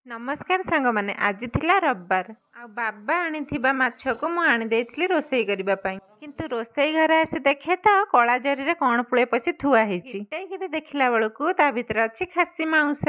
नमस्कार सांग माने आज थिला रविवार आ बाबा आनिथिबा माछको मु आनि देइथिली रोसई करिबा पई किंतु रोसई घरे आसी देखे तो कला जरी रे कोन पुळे पसी थुआ हेची किटे किते देखिला बेलकू ता भितर अछि खासी मांस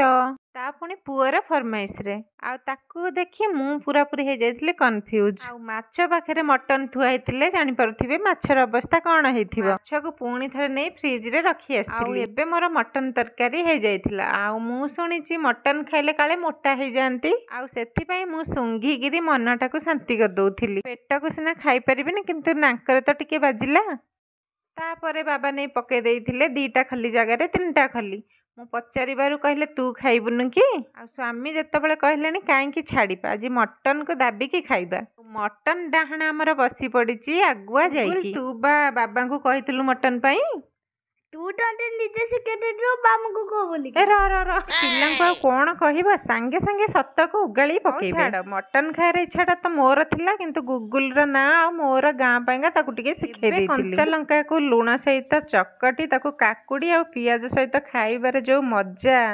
ता पुनी पुअर फरमाइश रे आ ताकू देखि मु पूरा पूरी हे जाइथिले कन्फ्यूज आ माछ पाखरे मटन थुआ हेतिले जानि परथिबे माछर अवस्था कोन हेथिबो माछको पुणी थरे नै फ्रिज रे रखी आस्थिली आ एबे मोर मटन तरकारी हे जाइथिला आ मु सुनिची मटन खाइले काले मोटा हे जानती आ सेथि पई मु सुंघी गिरी मनटाको शांति कर दउथिली पेटको सिना खाइ परिबिनी किंतु नाकर तो टिके बाजिला तापरे बाबा नै पके देइथिले दीटा खली जगह रे तीनटा खली मु पचारिबारु कहले तू खाइबुनु कि आ स्वामी जेतेबेले कहलेनी काहे कि छाड़ीबा आज मटन को दाबी कि खाइबा मटन डाहणा हमर बसी पड़िची आगुआ जाईकी तू बा बाबा को कहितलु मटन पई तू तो निजे सिकेट जो बाम को को बोली रो रो रो पिल्लांको कोन कहिबा संगे संगे सत्त को उगाली पकेबे छाड़ मटन खाएर इच्छाटा तो मोर थिला किंतु गुगुल रो ना आ मोर गां पाएगा ताकू टिके सिखे देथिली कंचा लंका को लूण सहित चकटी ताकू काकुडी आ पियाज सहित खाइबारे जो मजा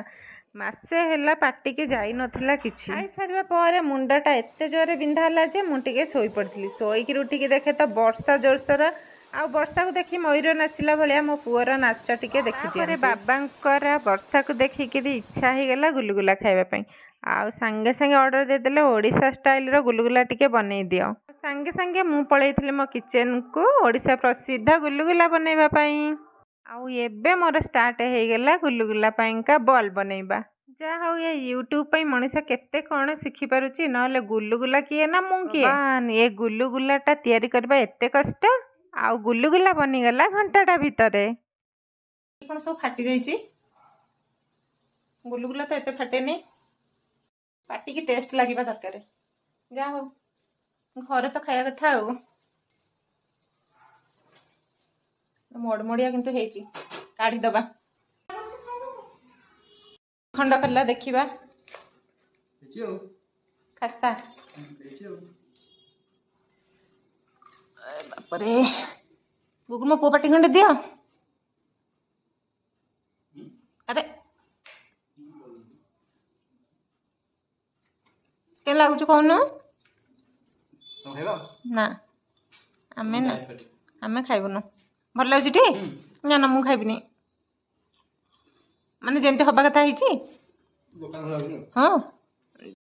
मासे हेला पाटी के जाई नथिला किछि खाइ सारिबा परे मुंडाटा एते जोरे बिंधा हला जे मु टिके सोई पड़थिली सोई कि उठी के देखे तो वर्षा जोरसर आ वर्षा को देखी मयूर नाचिला भाया मो पुअर नाच टिके देखी बाबांकर वर्षा को देखिक इच्छा हो गला गुलुगुला खाइबा आ सांगे सांगे ऑर्डर देदेले ओडिशा स्टाइल रो गुलुगुला टिके बनै दियो सांगे सांगे मु पळैथिली मो किचन को ओडिशा प्रसिद्ध गुलुगुला बनैबा पई आ एबे मोर स्टार्ट हो गला गुलुगुला का बॉल बनैबा जा हो ये यूट्यूब पे मनीष केते कोन सिखि पारुची नले गुलुगुला किए ना मु किए ये गुलुगुलाटा तयारी करबा एते कष्ट आ गुलुगुला बनिगला घंटाटा भितरे कौन सब फाटी जाइए गुलुगुला तो एते फाटेनी पाटी की टेस्ट लगे दरकार जा हो घर तो खाया कथा मोड़मोड़िया किंतु हेची काढ़ी दबा खंड कला देखिबा खस्ता बापरे गुगुल मो पो पाटी खंडे दियो अरे के लागुच कहून ना आमे ना आमे खाइबुनु भल लागुच टी ना ना मु खाइबिनी माने जेमती हबा कथा हिची हाँ